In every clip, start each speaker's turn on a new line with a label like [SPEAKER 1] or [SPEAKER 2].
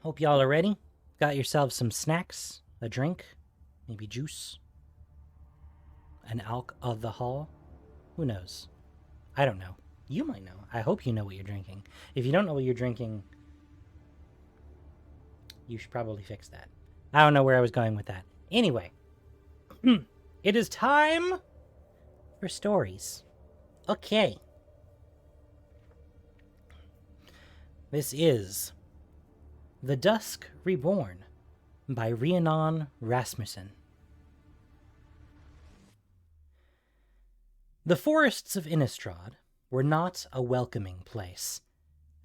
[SPEAKER 1] Hope y'all are ready. Got yourselves some snacks, a drink, maybe juice, an alk of the hall. Who knows? I don't know. You might know. I hope you know what you're drinking. If you don't know what you're drinking, you should probably fix that. I don't know where I was going with that. Anyway, it is time for stories. Okay. This is The Dusk Reborn by Rhiannon Rasmussen. The forests of Innistrad were not a welcoming place.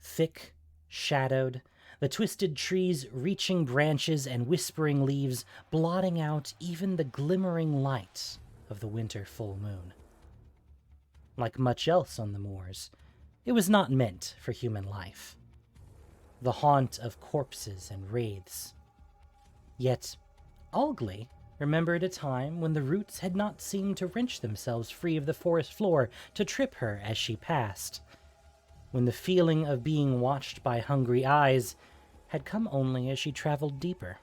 [SPEAKER 1] Thick, shadowed, the twisted trees reaching branches and whispering leaves blotting out even the glimmering light of the winter full moon. Like much else on the moors, it was not meant for human life. The haunt of corpses and wraiths. Yet, Algli remembered a time when the roots had not seemed to wrench themselves free of the forest floor to trip her as she passed, when the feeling of being watched by hungry eyes had come only as she traveled deeper.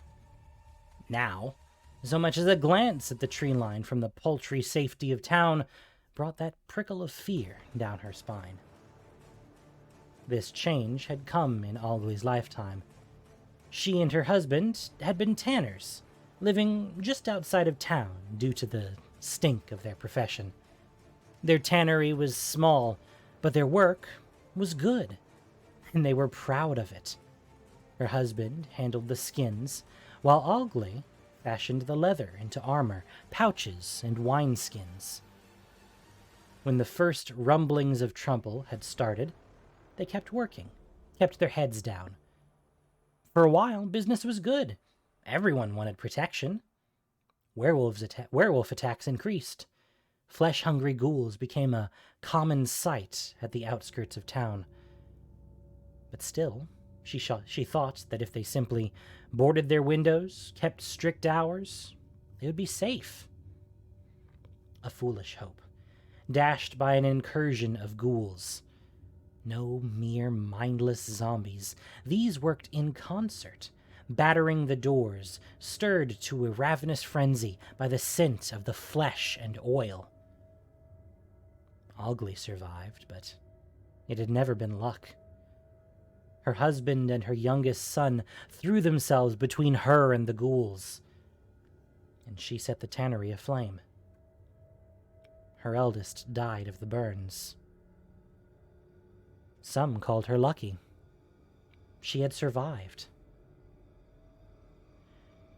[SPEAKER 1] Now, so much as a glance at the tree line from the paltry safety of town brought that prickle of fear down her spine. This change had come in Algli's lifetime. She and her husband had been tanners, living just outside of town due to the stink of their profession. Their tannery was small, but their work was good, and they were proud of it. Her husband handled the skins, while Algli fashioned the leather into armor, pouches, and wineskins. When the first rumblings of trouble had started, they kept working, kept their heads down. For a while, business was good. Everyone wanted protection. Werewolf attacks increased. Flesh-hungry ghouls became a common sight at the outskirts of town. But still, she thought that if they simply boarded their windows, kept strict hours, they would be safe. A foolish hope, dashed by an incursion of ghouls. No mere mindless zombies. These worked in concert, battering the doors, stirred to a ravenous frenzy by the scent of the flesh and oil. Algli survived, but it had never been luck. Her husband and her youngest son threw themselves between her and the ghouls, and she set the tannery aflame. Her eldest died of the burns. Some called her lucky. She had survived.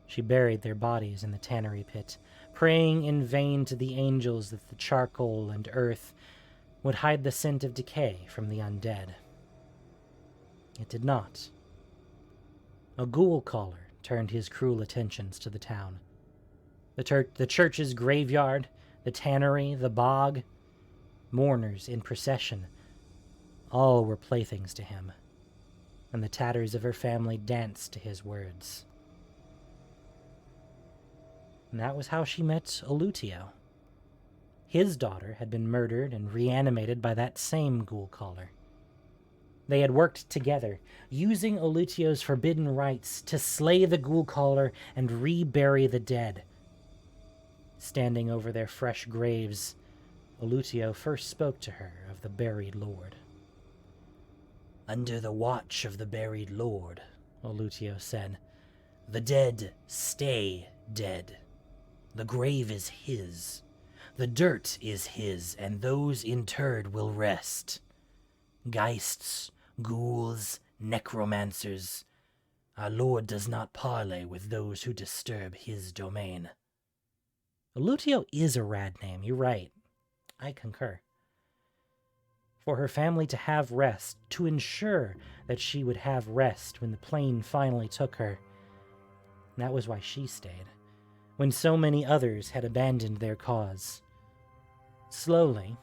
[SPEAKER 1] She buried their bodies in the tannery pit, praying in vain to the angels that the charcoal and earth would hide the scent of decay from the undead. It did not. A ghoul caller turned his cruel attentions to the town. The church's graveyard, the tannery, the bog, mourners in procession, all were playthings to him, and the tatters of her family danced to his words. And that was how she met Olutio. His daughter had been murdered and reanimated by that same ghoul caller. They had worked together, using Olutio's forbidden rites to slay the ghoul caller and rebury the dead. Standing over their fresh graves, Olutio first spoke to her of the buried lord. "Under the watch of the buried lord," Olutio said, "the dead stay dead. The grave is his. The dirt is his, and those interred will rest. Geists, ghouls, necromancers. Our lord does not parley with those who disturb his domain." Olutio is a rad name, you're right. I concur. For her family to have rest, to ensure that she would have rest when the plane finally took her. That was why she stayed, when so many others had abandoned their cause. Slowly,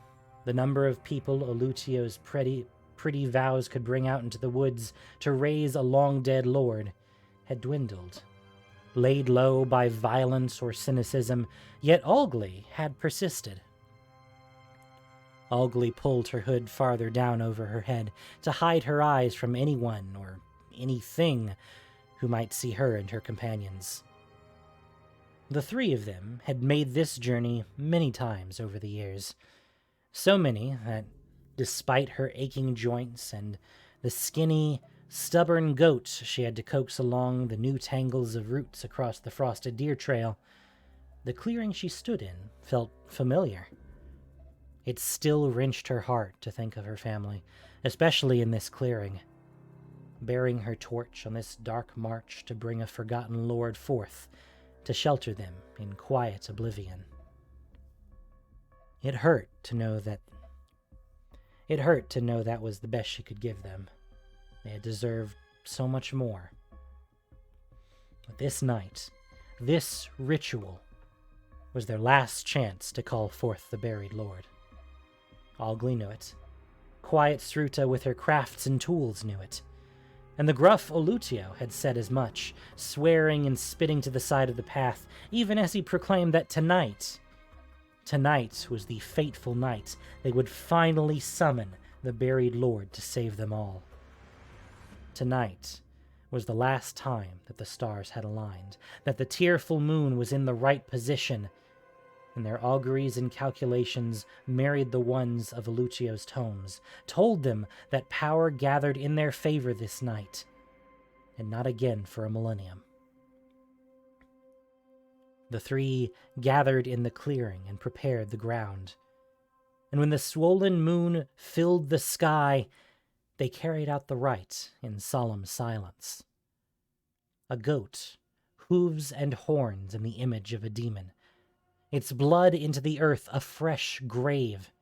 [SPEAKER 1] the number of people Olutio's pretty vows could bring out into the woods to raise a long-dead lord had dwindled. Laid low by violence or cynicism, yet Algli had persisted. Algli pulled her hood farther down over her head to hide her eyes from anyone or anything who might see her and her companions. The three of them had made this journey many times over the years, so many that, despite her aching joints and the skinny, stubborn goat she had to coax along the new tangles of roots across the frosted deer trail, the clearing she stood in felt familiar. It still wrenched her heart to think of her family, especially in this clearing, bearing her torch on this dark march to bring a forgotten lord forth to shelter them in quiet oblivion. It hurt to know that was the best she could give them. They had deserved so much more. But this night, this ritual, was their last chance to call forth the buried lord. Algli knew it. Quiet Sruta with her crafts and tools knew it. And the gruff Olutio had said as much, swearing and spitting to the side of the path, even as he proclaimed that tonight was the fateful night they would finally summon the buried lord to save them all. Tonight was the last time that the stars had aligned, that the tearful moon was in the right position, and their auguries and calculations married the ones of Olutio's tomes, told them that power gathered in their favor this night, and not again for a millennium. The three gathered in the clearing and prepared the ground, and when the swollen moon filled the sky, they carried out the rite in solemn silence. A goat, hooves and horns in the image of a demon, its blood into the earth a fresh grave,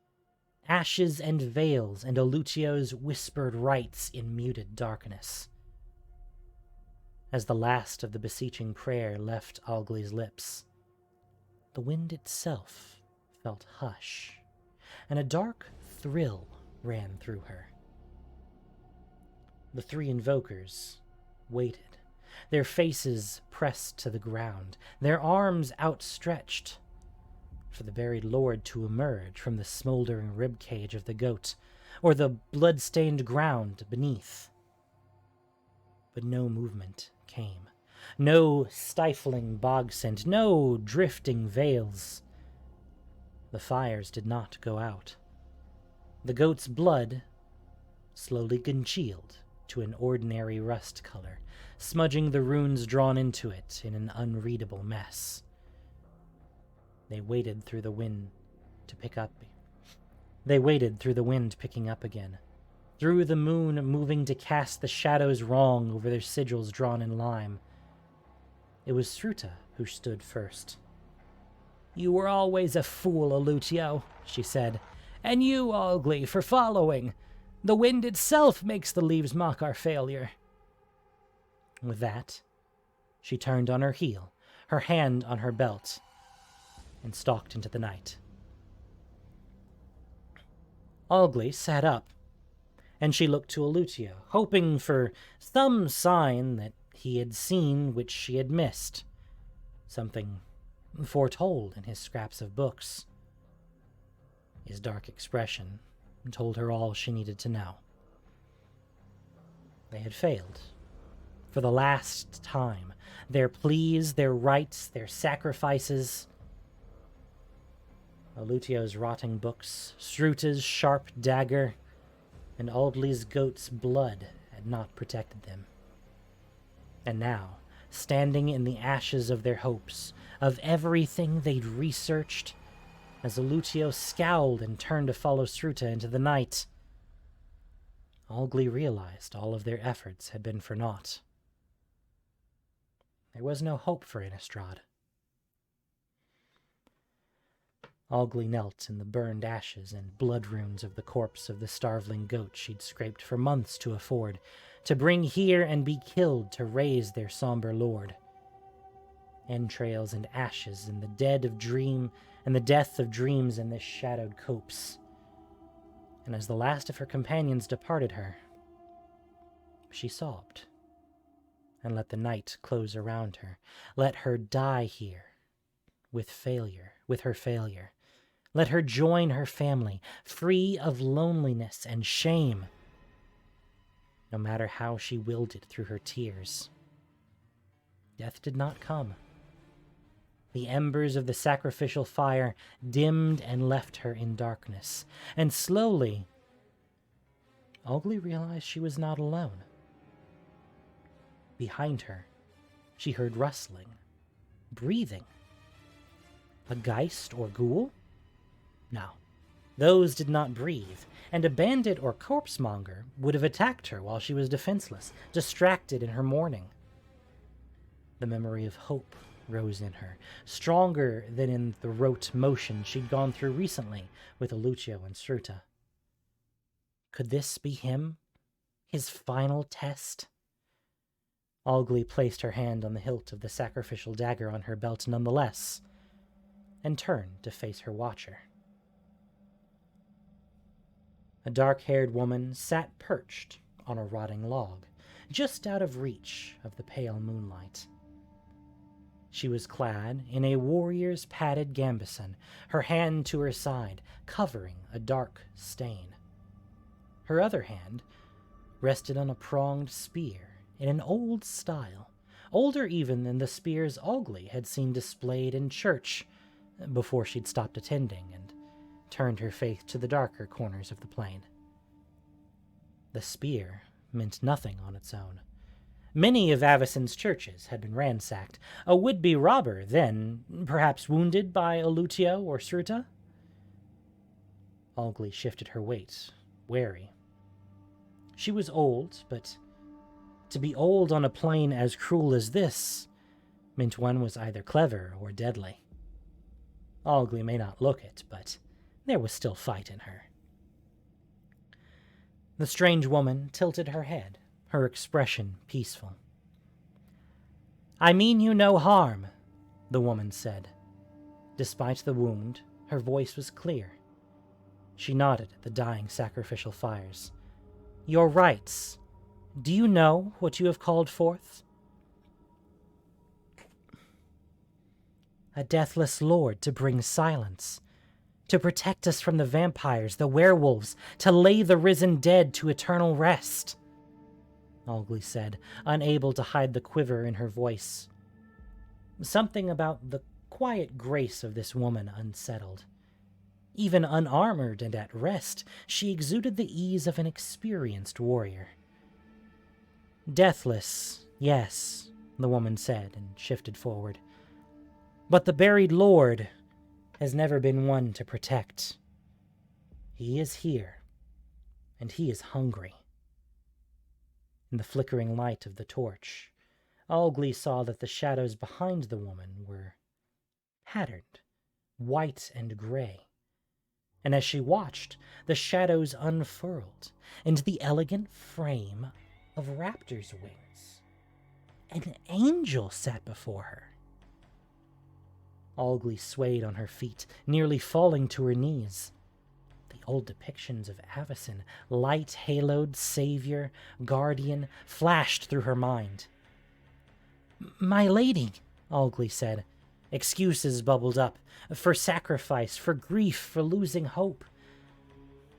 [SPEAKER 1] ashes and veils and Olutio's whispered rites in muted darkness. As the last of the beseeching prayer left Algli's lips, the wind itself felt hush, and a dark thrill ran through her. The three invokers waited, their faces pressed to the ground, their arms outstretched, for the buried lord to emerge from the smoldering ribcage of the goat, or the blood-stained ground beneath. But no movement came, no stifling bog scent, no drifting veils. The fires did not go out. The goat's blood slowly congealed to an ordinary rust color, smudging the runes drawn into it in an unreadable mess. They waited through the wind picking up again, through the moon moving to cast the shadows wrong over their sigils drawn in lime. It was Sruta who stood first. "You were always a fool, Olutio," she said, "and you, Algli, for following. The wind itself makes the leaves mock our failure." With that, she turned on her heel, her hand on her belt, and stalked into the night. Algli sat up, and she looked to Olutio, hoping for some sign that he had seen which she had missed, something foretold in his scraps of books. His dark expression told her all she needed to know. They had failed. For the last time, their pleas, their rites, their sacrifices. Olutio's rotting books, Sruta's sharp dagger, and Algli's goat's blood had not protected them. And now, standing in the ashes of their hopes, of everything they'd researched, as Olutio scowled and turned to follow Sruta into the night, Algli realized all of their efforts had been for naught. There was no hope for Innistrad. Algli knelt in the burned ashes and blood runes of the corpse of the starveling goat she'd scraped for months to afford, to bring here and be killed to raise their somber lord. Entrails and ashes and the death of dreams in this shadowed copse. And as the last of her companions departed her, she sobbed, and let the night close around her, let her die here, with her failure. Let her join her family, free of loneliness and shame, no matter how she willed it through her tears. death did not come. The embers of the sacrificial fire dimmed and left her in darkness, and slowly, Algli realized she was not alone. Behind her, she heard rustling, breathing. A geist or ghoul? No, those did not breathe, and a bandit or corpsemonger would have attacked her while she was defenseless, distracted in her mourning. The memory of hope rose in her, stronger than in the rote motion she'd gone through recently with Lucio and Sruta. Could this be him? His final test? Algli placed her hand on the hilt of the sacrificial dagger on her belt nonetheless, and turned to face her watcher. A dark-haired woman sat perched on a rotting log, just out of reach of the pale moonlight. She was clad in a warrior's padded gambeson, her hand to her side, covering a dark stain. Her other hand rested on a pronged spear in an old style, older even than the spears Algli had seen displayed in church before she'd stopped attending and turned her face to the darker corners of the plain. The spear meant nothing on its own. Many of Avicen's churches had been ransacked. A would-be robber, then, perhaps wounded by Lucio or Sruta? Algli shifted her weight, wary. She was old, but to be old on a plain as cruel as this meant one was either clever or deadly. Algli may not look it, but there was still fight in her. The strange woman tilted her head, her expression peaceful. "I mean you no harm," the woman said. Despite the wound, her voice was clear. She nodded at the dying sacrificial fires. "Your rights. Do you know what you have called forth?" "A deathless lord to bring silence, to protect us from the vampires, the werewolves, to lay the risen dead to eternal rest," Algli said, unable to hide the quiver in her voice. Something about the quiet grace of this woman unsettled. Even unarmored and at rest, she exuded the ease of an experienced warrior. "Deathless, yes," the woman said and shifted forward. "But the buried lord has never been one to protect. He is here, and he is hungry." In the flickering light of the torch, Algli saw that the shadows behind the woman were patterned, white and gray. And as she watched, the shadows unfurled into the elegant frame of raptor's wings. An angel sat before her. Algli swayed on her feet, nearly falling to her knees. The old depictions of Avicen, light-haloed savior, guardian, flashed through her mind. "My lady," Algli said. Excuses bubbled up, for sacrifice, for grief, for losing hope.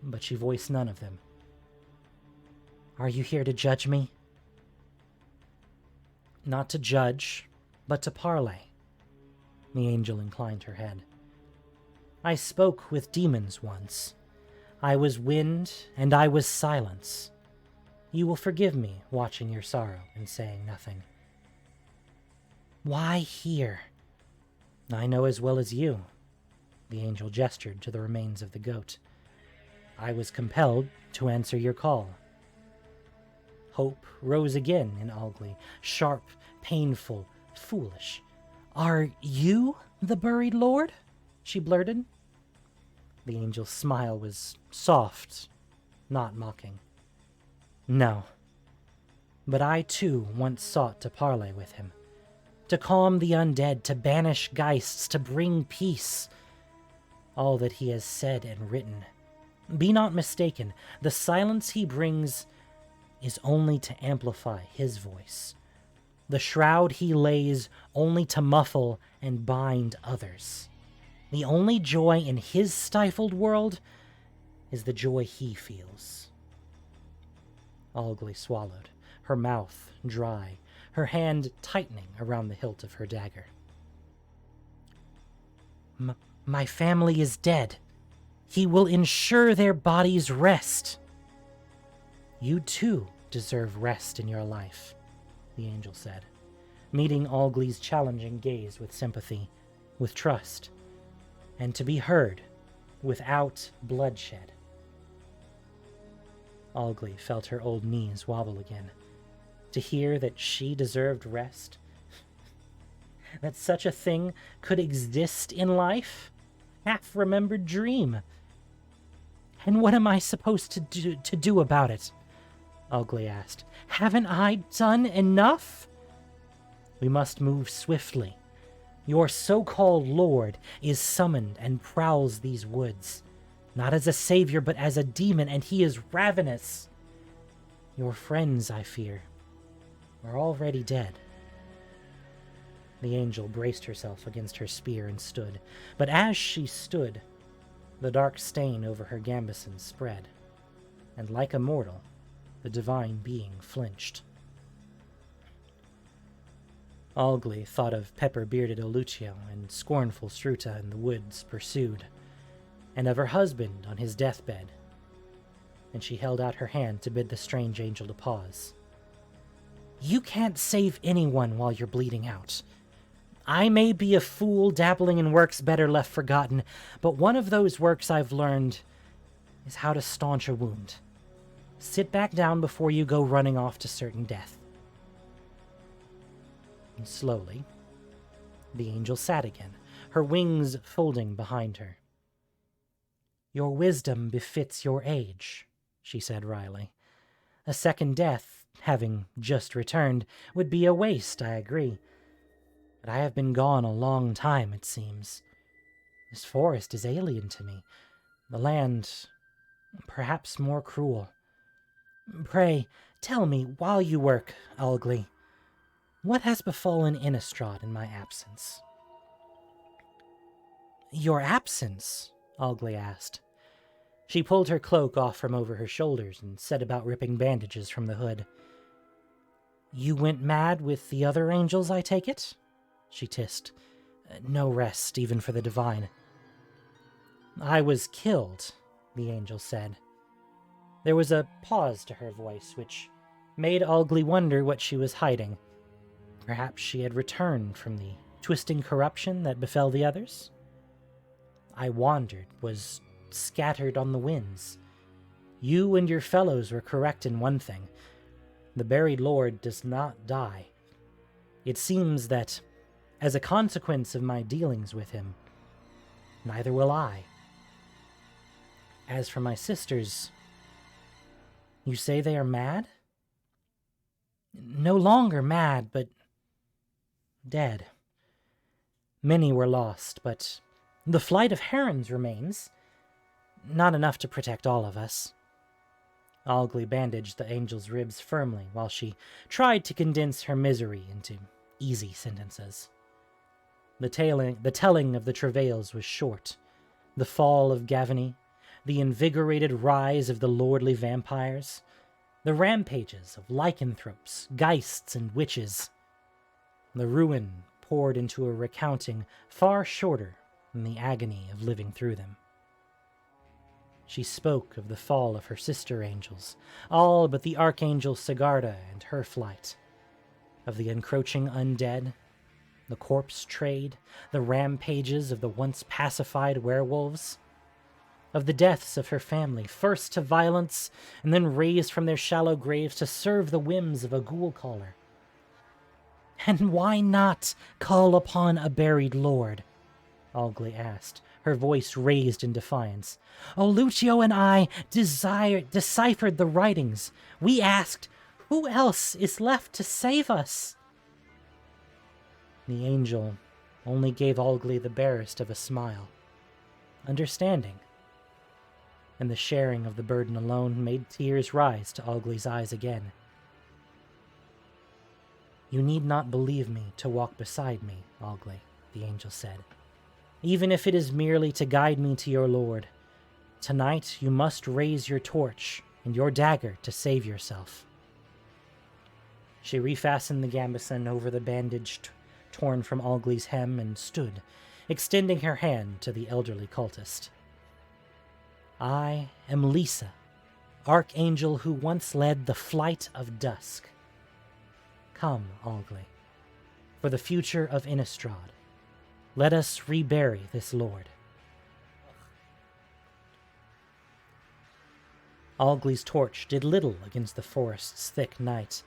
[SPEAKER 1] But she voiced none of them. "Are you here to judge me?" "Not to judge, but to parley." The angel inclined her head. "I spoke with demons once. I was wind, and I was silence. You will forgive me watching your sorrow and saying nothing." "Why here?" "I know as well as you." The angel gestured to the remains of the goat. "I was compelled to answer your call." Hope rose again in Algli, sharp, painful, foolish. "Are you the buried lord?" she blurted. The angel's smile was soft, not mocking. "No. But I too once sought to parley with him, to calm the undead, to banish geists, to bring peace. All that he has said and written. Be not mistaken, the silence he brings is only to amplify his voice. The shroud he lays only to muffle and bind others. The only joy in his stifled world is the joy he feels." Algli swallowed, her mouth dry, her hand tightening around the hilt of her dagger. My family is dead. He will ensure their bodies rest. You too deserve rest in your life, the angel said, meeting Algli's challenging gaze with sympathy, with trust, and to be heard without bloodshed. Algli felt her old knees wobble again. To hear that she deserved rest, that such a thing could exist in life, half-remembered dream. And what am I supposed to do about it? Algli asked. Haven't I done enough? We must move swiftly. Your so-called lord is summoned and prowls these woods, not as a savior but as a demon, and he is ravenous. Your friends, I fear, are already dead. The angel braced herself against her spear and stood, but as she stood, the dark stain over her gambeson spread, and like a mortal, the divine being flinched. Algli thought of pepper-bearded Lucio and scornful Struta in the woods pursued, and of her husband on his deathbed, and she held out her hand to bid the strange angel to pause. You can't save anyone while you're bleeding out. I may be a fool dabbling in works better left forgotten, but one of those works I've learned is how to staunch a wound. Sit back down before you go running off to certain death. And slowly, the angel sat again, her wings folding behind her. Your wisdom befits your age, she said wryly. A second death, having just returned, would be a waste, I agree. But I have been gone a long time, it seems. This forest is alien to me. The land, perhaps more cruel. Pray, tell me, while you work, Algli, what has befallen Innistrad in my absence? Your absence? Algli asked. She pulled her cloak off from over her shoulders and set about ripping bandages from the hood. You went mad with the other angels, I take it? She hissed. No rest, even for the divine. I was killed, the angel said. There was a pause to her voice, which made Algli wonder what she was hiding. Perhaps she had returned from the twisting corruption that befell the others? I wandered, was scattered on the winds. You and your fellows were correct in one thing. The buried lord does not die. It seems that, as a consequence of my dealings with him, neither will I. As for my sisters, you say they are mad? No longer mad, but dead. Many were lost, but the flight of herons remains. Not enough to protect all of us. Algli bandaged the angel's ribs firmly while she tried to condense her misery into easy sentences. The telling of the travails was short. The fall of Gavany, the invigorated rise of the lordly vampires, the rampages of lycanthropes, geists, and witches. The ruin poured into a recounting far shorter than the agony of living through them. She spoke of the fall of her sister angels, all but the archangel Sigarda and her flight, of the encroaching undead, the corpse trade, the rampages of the once pacified werewolves, of the deaths of her family, first to violence, and then raised from their shallow graves to serve the whims of a ghoul-caller. And why not call upon a buried lord? Algli asked, her voice raised in defiance. Oh, Lucio and I deciphered the writings. We asked, who else is left to save us? The angel only gave Algli the barest of a smile, understanding, and the sharing of the burden alone made tears rise to Algli's eyes again. You need not believe me to walk beside me, Algli, the angel said, even if it is merely to guide me to your lord. Tonight you must raise your torch and your dagger to save yourself. She refastened the gambeson over the bandage torn from Algli's hem and stood, extending her hand to the elderly cultist. I am Liesa, archangel who once led the flight of Dusk. Come, Algli, for the future of Innistrad. Let us rebury this lord. Algli's torch did little against the forest's thick night,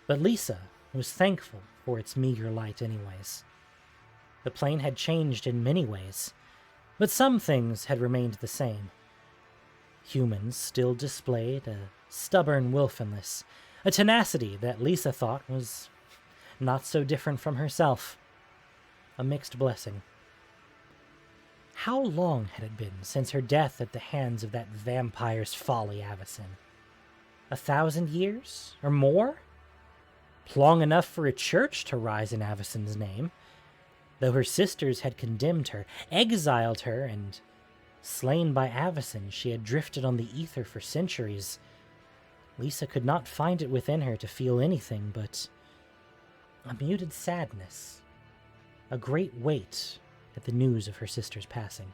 [SPEAKER 1] but Liesa was thankful for its meager light anyways. The plain had changed in many ways, but some things had remained the same. Humans still displayed a stubborn willfulness, a tenacity that Liesa thought was not so different from herself. A mixed blessing. How long had it been since her death at the hands of that vampire's folly, Avacyn? 1,000 years? Or more? Long enough for a church to rise in Avacyn's name. Though her sisters had condemned her, exiled her, and slain by Avacyn, she had drifted on the ether for centuries. Liesa could not find it within her to feel anything but a muted sadness, a great weight at the news of her sister's passing.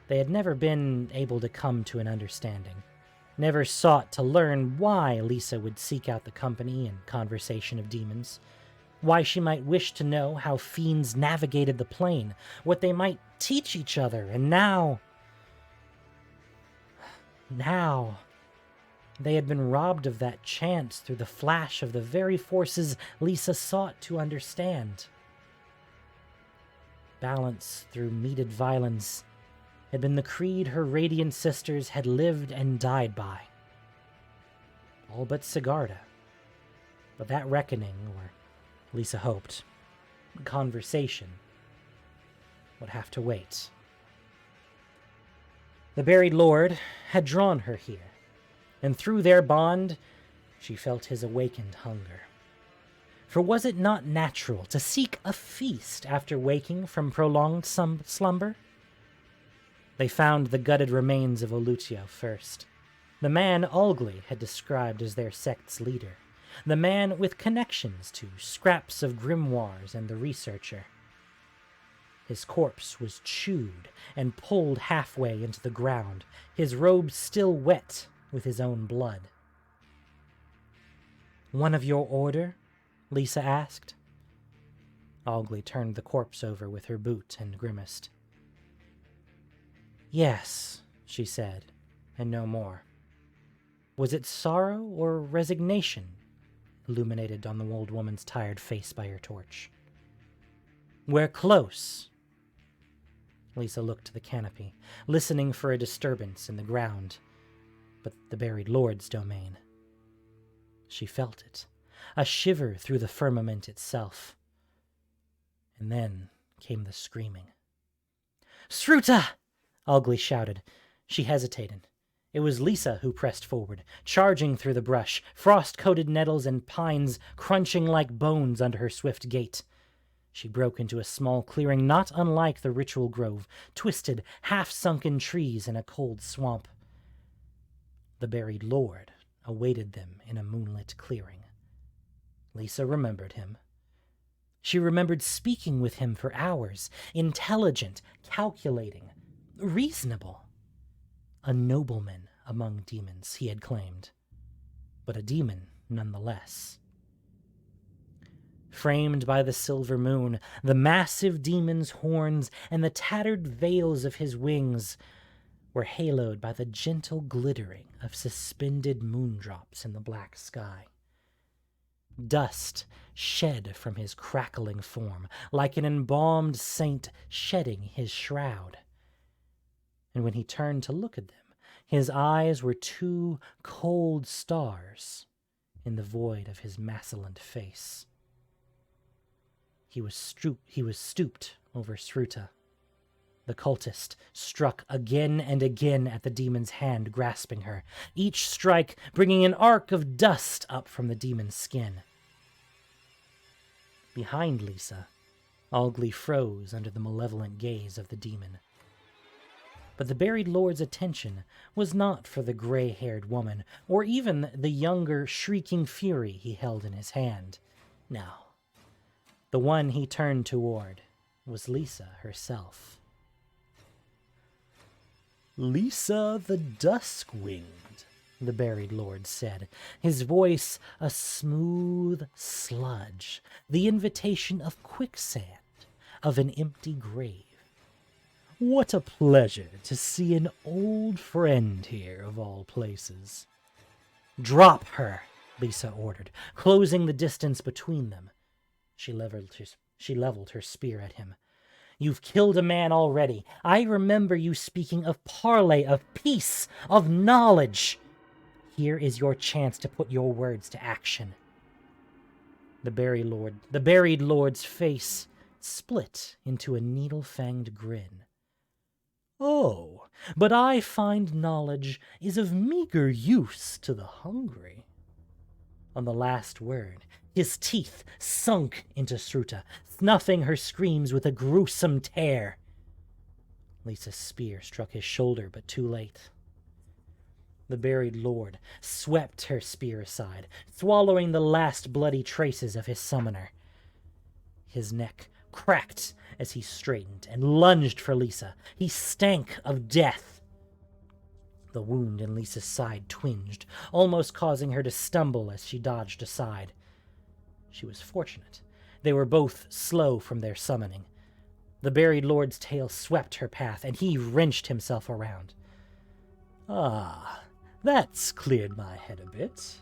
[SPEAKER 1] They had never been able to come to an understanding, never sought to learn why Liesa would seek out the company and conversation of demons, why she might wish to know how fiends navigated the plane, what they might teach each other, and now, they had been robbed of that chance through the flash of the very forces Liesa sought to understand. Balance through meted violence had been the creed her radiant sisters had lived and died by. All but Sigarda. But that reckoning, or Liesa hoped, conversation, would have to wait. The buried lord had drawn her here, and through their bond, she felt his awakened hunger. For was it not natural to seek a feast after waking from prolonged slumber? They found the gutted remains of Olutio first, the man Algli had described as their sect's leader, the man with connections to scraps of grimoires and the researcher. His corpse was chewed and pulled halfway into the ground, his robes still wet with his own blood. "One of your order?" Liesa asked. Algli turned the corpse over with her boot and grimaced. "Yes," she said, and no more. Was it sorrow or resignation illuminated on the old woman's tired face by her torch? "We're close." Liesa looked to the canopy, listening for a disturbance in the ground, but the buried lord's domain. She felt it, a shiver through the firmament itself. And then came the screaming. "Sruta!" Algli shouted. She hesitated. It was Liesa who pressed forward, charging through the brush, frost-coated nettles and pines crunching like bones under her swift gait. She broke into a small clearing not unlike the ritual grove, twisted, half-sunken trees in a cold swamp. The buried lord awaited them in a moonlit clearing. Liesa remembered him. She remembered speaking with him for hours, intelligent, calculating, reasonable. A nobleman among demons, he had claimed, but a demon nonetheless. Framed by the silver moon, the massive demon's horns and the tattered veils of his wings were haloed by the gentle glittering of suspended moondrops in the black sky. Dust shed from his crackling form, like an embalmed saint shedding his shroud. And when he turned to look at them, his eyes were two cold stars in the void of his massilant face. He was stooped over Sruta. The cultist struck again and again at the demon's hand, grasping her, each strike bringing an arc of dust up from the demon's skin. Behind Liesa, Algli froze under the malevolent gaze of the demon. But the buried lord's attention was not for the gray-haired woman, or even the younger, shrieking fury he held in his hand. No. The one he turned toward was Liesa herself. "Liesa the Dusk-winged," the buried lord said, his voice a smooth sludge, the invitation of quicksand, of an empty grave. "What a pleasure to see an old friend here, of all places." "Drop her," Liesa ordered, closing the distance between them. She leveled her spear at him. "You've killed a man already. I remember you speaking of parley, of peace, of knowledge. Here is your chance to put your words to action." The buried lord's face split into a needle-fanged grin. "Oh, but I find knowledge is of meager use to the hungry." On the last word, his teeth sunk into Sruta, snuffing her screams with a gruesome tear. Liesa's spear struck his shoulder, but too late. The buried lord swept her spear aside, swallowing the last bloody traces of his summoner. His neck cracked as he straightened and lunged for Liesa. He stank of death. The wound in Liesa's side twinged, almost causing her to stumble as she dodged aside. She was fortunate. They were both slow from their summoning. The buried lord's tail swept her path, and he wrenched himself around. "Ah, that's cleared my head a bit."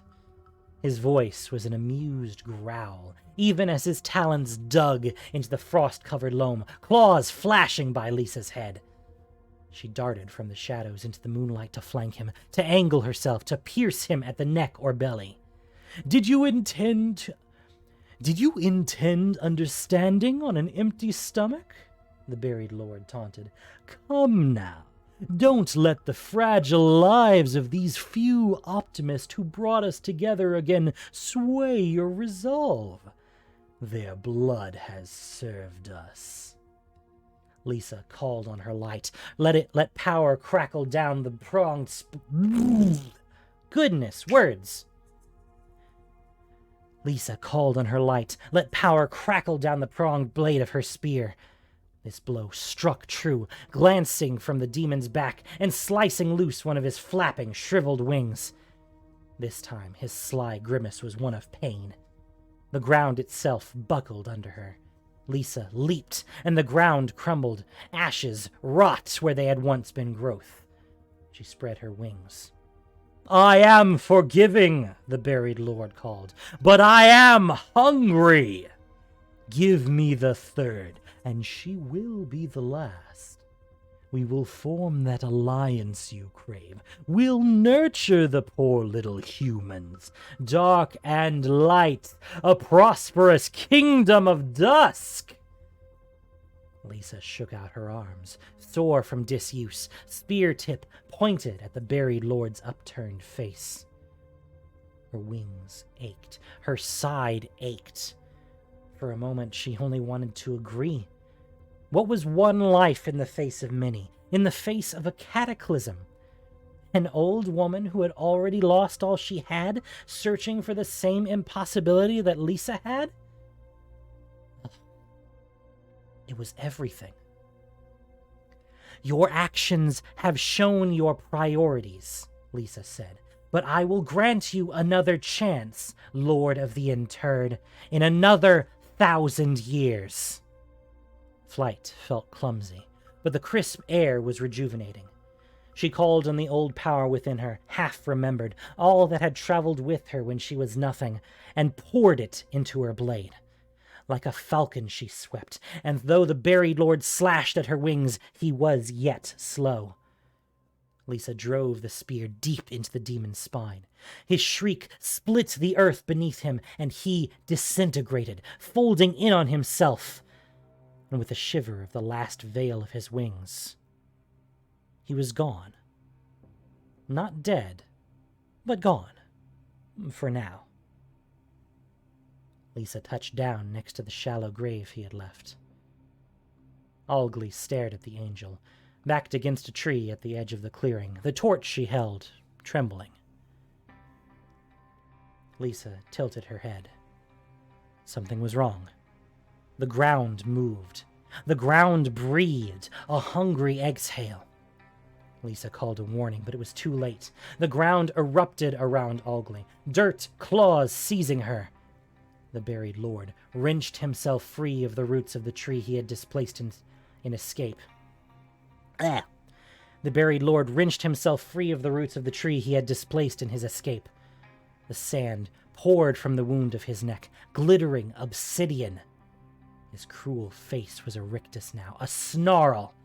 [SPEAKER 1] His voice was an amused growl, even as his talons dug into the frost-covered loam, claws flashing by Liesa's head. She darted from the shadows into the moonlight to flank him, to angle herself, to pierce him at the neck or belly. Did you intend understanding on an empty stomach?" the buried lord taunted. "Come now. Don't let the fragile lives of these few optimists who brought us together again sway your resolve. Their blood has served us." Liesa called on her light. Let power crackle down the pronged Goodness, words! Liesa called on her light. Let power crackle down the pronged blade of her spear. This blow struck true, glancing from the demon's back and slicing loose one of his flapping, shriveled wings. This time his sly grimace was one of pain. The ground itself buckled under her. Liesa leaped, and the ground crumbled. Ashes rot where they had once been growth. She spread her wings. "I am forgiving," the buried lord called, "but I am hungry. Give me the third, and she will be the last. We will form that alliance you crave. We'll nurture the poor little humans. Dark and light, a prosperous kingdom of Dusk." Liesa shook out her arms, sore from disuse, spear tip pointed at the buried lord's upturned face. Her wings ached, her side ached. For a moment she only wanted to agree. What was one life in the face of many, in the face of a cataclysm? An old woman who had already lost all she had, searching for the same impossibility that Liesa had? It was everything. "Your actions have shown your priorities," Liesa said, "but I will grant you another chance, Lord of the Interred, in another 1,000 years. Flight felt clumsy, but the crisp air was rejuvenating. She called on the old power within her, half-remembered, all that had traveled with her when she was nothing, and poured it into her blade. Like a falcon she swept, and though the buried lord slashed at her wings, he was yet slow. Liesa drove the spear deep into the demon's spine. His shriek split the earth beneath him, and he disintegrated, folding in on himself. And with a shiver of the last veil of his wings, he was gone. Not dead, but gone. For now. Liesa touched down next to the shallow grave he had left. Algli stared at the angel, backed against a tree at the edge of the clearing, the torch she held, trembling. Liesa tilted her head. Something was wrong. The ground moved. The ground breathed, a hungry exhale. Liesa called a warning, but it was too late. The ground erupted around Algli, dirt, claws seizing her. The buried lord wrenched himself free of the roots of the tree he had displaced in escape. The buried lord wrenched himself free of the roots of the tree he had displaced in his escape. The sand poured from the wound of his neck, glittering obsidian. His cruel face was a rictus now, a snarl.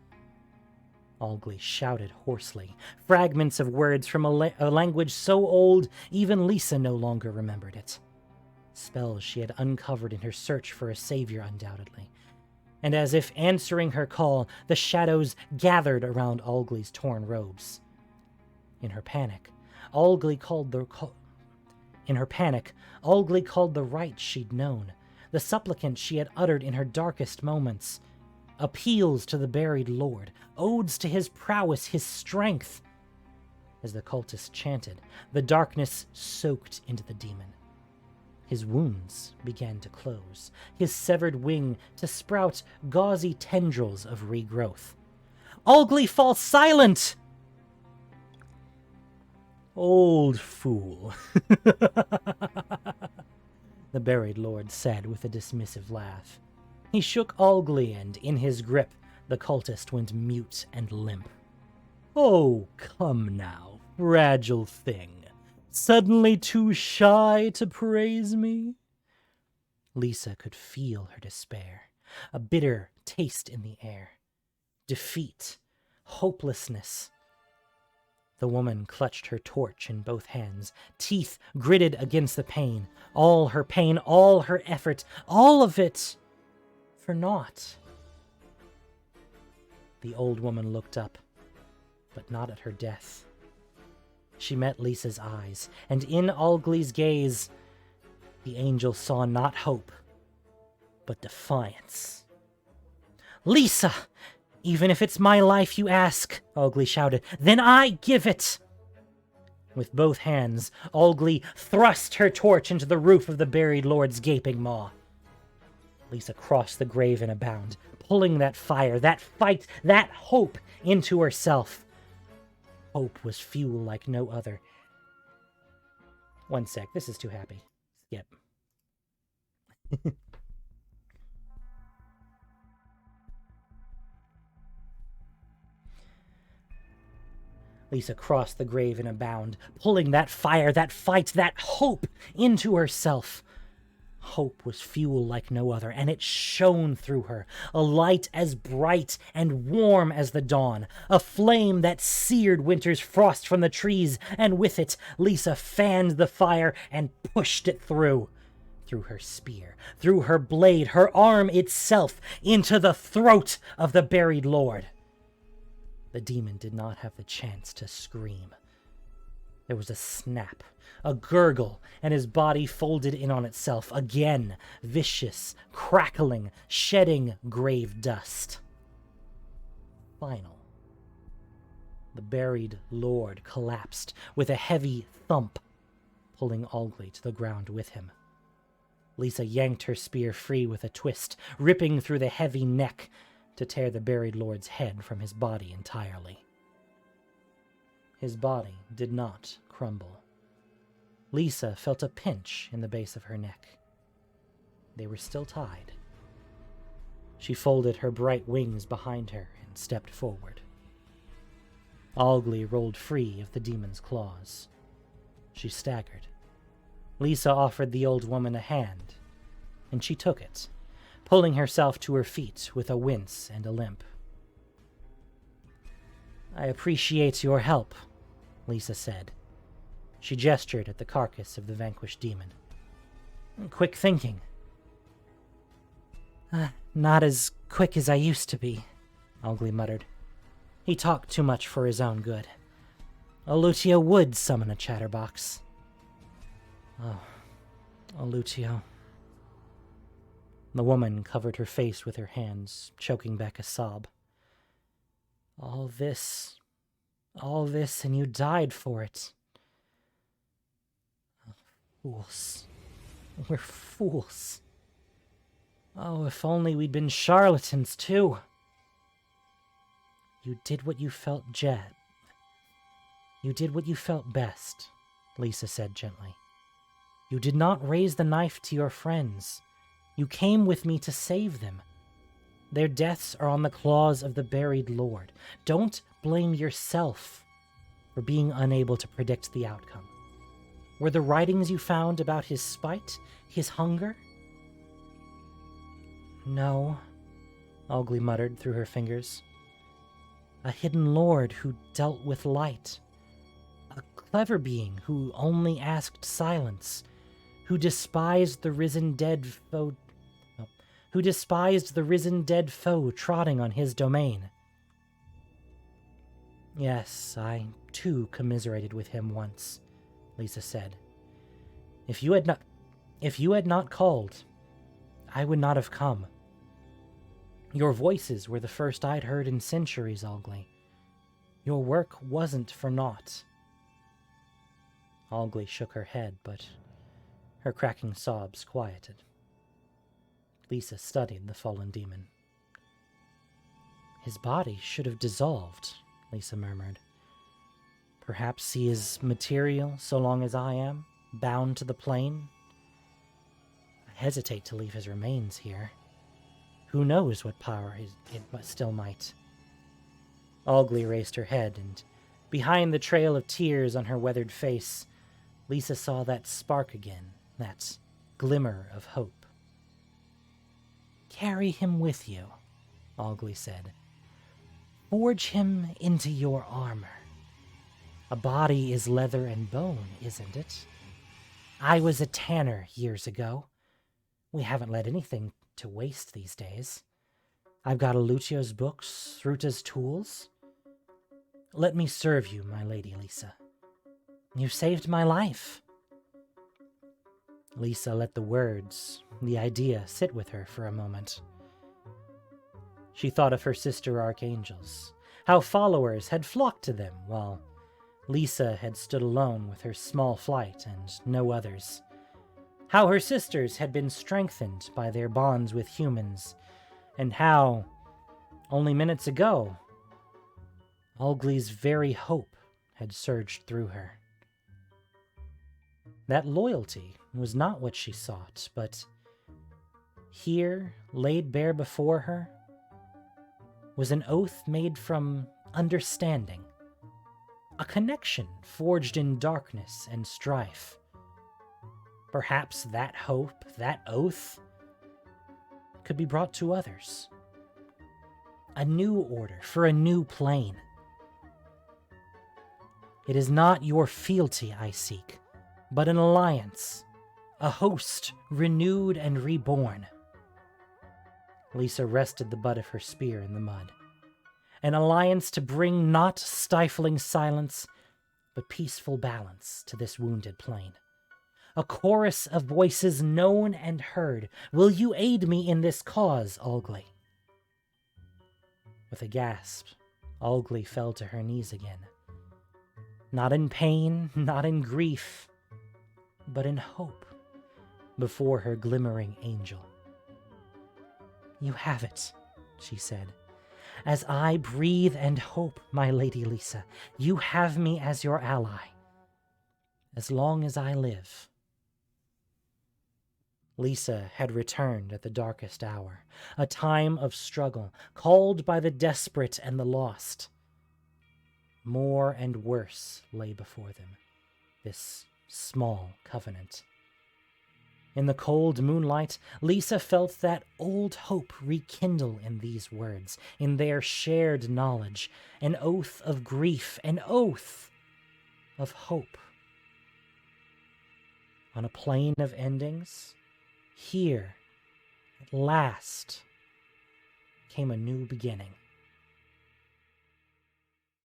[SPEAKER 1] Algli shouted hoarsely, fragments of words from a language so old even Liesa no longer remembered it. Spells she had uncovered in her search for a savior, undoubtedly. And as if answering her call, the shadows gathered around Algli's torn robes. In her panic, Algli called the right she'd known, the supplicant she had uttered in her darkest moments. Appeals to the buried lord, odes to his prowess, his strength. As the cultist chanted, the darkness soaked into the demon. His wounds began to close, his severed wing to sprout gauzy tendrils of regrowth. Algli, fall silent! Old fool, the buried lord said with a dismissive laugh. He shook Algli, and in his grip, the cultist went mute and limp. Oh, come now, fragile thing. Suddenly too shy to praise me? Liesa could feel her despair, a bitter taste in the air. Defeat, hopelessness. The woman clutched her torch in both hands, teeth gritted against the pain. All her pain, all her effort, all of it for naught. The old woman looked up, but not at her death. She met Liesa's eyes, and in Algli's gaze, the angel saw not hope, but defiance. Liesa! Even if it's my life you ask, Algli shouted, then I give it! With both hands, Algli thrust her torch into the roof of the buried lord's gaping maw. Liesa crossed the grave in a bound, pulling that fire, that fight, that hope into herself. Hope was fuel like no other. One sec, this is too happy. Skip. Liesa crossed the grave in a bound, pulling that fire, that fight, that hope into herself. Hope was fuel like no other, and it shone through her, a light as bright and warm as the dawn, a flame that seared winter's frost from the trees, and with it, Liesa fanned the fire and pushed it through her spear, through her blade, her arm itself, into the throat of the buried lord. The demon did not have the chance to scream. There was a snap, a gurgle, and his body folded in on itself again, vicious, crackling, shedding grave dust. Final. The buried lord collapsed with a heavy thump, pulling Algli to the ground with him. Liesa yanked her spear free with a twist, ripping through the heavy neck to tear the buried lord's head from his body entirely. His body did not crumble. Liesa felt a pinch in the base of her neck. They were still tied. She folded her bright wings behind her and stepped forward. Algli rolled free of the demon's claws. She staggered. Liesa offered the old woman a hand, and she took it, pulling herself to her feet with a wince and a limp. I appreciate your help, Liesa said. She gestured at the carcass of the vanquished demon. Quick thinking. Not as quick as I used to be, Algli muttered. He talked too much for his own good. Olutio would summon a chatterbox. Oh, Olutio. The woman covered her face with her hands, choking back a sob. All this, and you died for it. Oh, fools. We're fools. Oh, if only we'd been charlatans, too. You did what you felt You did what you felt best, Liesa said gently. You did not raise the knife to your friends. You came with me to save them. Their deaths are on the claws of the buried lord. Don't blame yourself for being unable to predict the outcome. Were the writings you found about his spite, his hunger? No, Algli muttered through her fingers. A hidden lord who dealt with light. A clever being who only asked silence. Who despised the risen dead foe trotting on his domain. Yes, I too commiserated with him once, Liesa said. If you had not called, I would not have come. Your voices were the first I'd heard in centuries, Algli. Your work wasn't for naught. Algli shook her head, but her cracking sobs quieted. Liesa studied the fallen demon. His body should have dissolved, Liesa murmured. Perhaps he is material so long as I am, bound to the plane. I hesitate to leave his remains here. Who knows what power it still might. Algli raised her head, and behind the trail of tears on her weathered face, Liesa saw that spark again, that glimmer of hope. Carry him with you, Algli said. Forge him into your armor. A body is leather and bone, isn't it? I was a tanner years ago. We haven't let anything to waste these days. I've got Alucio's books, Ruta's tools. Let me serve you, my lady Liesa. You saved my life. Liesa let the words, the idea, sit with her for a moment. She thought of her sister archangels, how followers had flocked to them, while Liesa had stood alone with her small flight and no others. How her sisters had been strengthened by their bonds with humans, and how, only minutes ago, Algli's very hope had surged through her. That loyalty was not what she sought, but here, laid bare before her, was an oath made from understanding, a connection forged in darkness and strife. Perhaps that hope, that oath, could be brought to others. A new order for a new plane. It is not your fealty I seek, but an alliance, a host renewed and reborn. Liesa rested the butt of her spear in the mud. An alliance to bring not stifling silence, but peaceful balance to this wounded plane. A chorus of voices known and heard. Will you aid me in this cause, Algli? With a gasp, Algli fell to her knees again. Not in pain, not in grief, but in hope, before her glimmering angel. You have it, she said. As I breathe and hope, my lady Liesa, you have me as your ally, as long as I live. Liesa had returned at the darkest hour, a time of struggle, called by the desperate and the lost. More and worse lay before them, this small covenant. In the cold moonlight, Liesa felt that old hope rekindle in these words, in their shared knowledge, an oath of grief, an oath of hope. On a plane of endings, here, at last, came a new beginning.